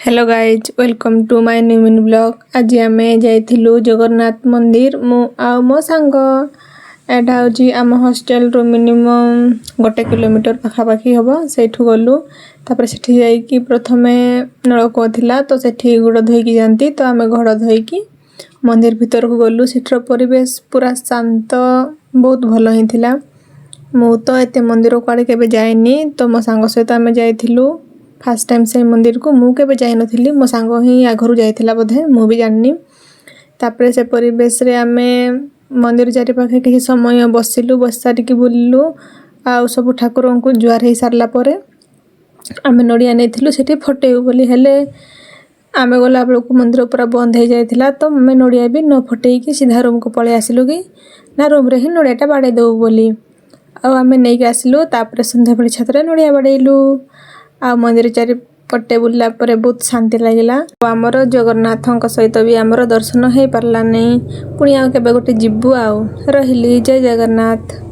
Hello guys welcome to my new mini blog. आज आम जाइलु जगन्नाथ मंदिर मु आउ मो सांग एटा हूँ आम हॉस्टल रू मिनिमम 1 किलोमीटर पाखापाखी हम से गलु। तापर सेठी जाइकी प्रथमे नलकूप थिला तो सेठी गोड़ धोईकी जाती तो आम गोड़ धोईकी मंदिर भीतर को गलु। सेठर परिवेश पूरा शांत बहुत भल ही थिला। मु तो एते मंदिर को आड़े केबे जाएनी तो मो सांग सहित आम जाइलु फास्ट टाइम से मंदिर को मु केबे जाई नथिली मो सांग ही आघरु जाइथिला बोधे मु भी जाननी। तापर से परिवेश रे आमे मंदिर चारि पाखे किछि समय बसिलु बस सारिकी बुलिलु आ सब ठाकुरन को जुआर हे सारला परे आमे नडिया नेथिलु सेठी फटेउ बोली हेले आमे गला बेलको मंदिर पूरा बंद हो जाइथिला तो आमे नडिया भी न फटेइकी सीधा रूम को पळे आसिलु कि ना रूम रे ही नडियाटा बाडे दउ बोली आ आमे नेइके आसिलु। तापर संध्या बेले छतरे नडिया बाडेइलु आ मंदिर चारि पट्टे बुलला परे बहुत शांति लागिला। आमर जगन्नाथन सहित भी आमर दर्शन हो पारला नहीं पुणी आ केबे गोटे जिबु आ रहिली। जय जगन्नाथ।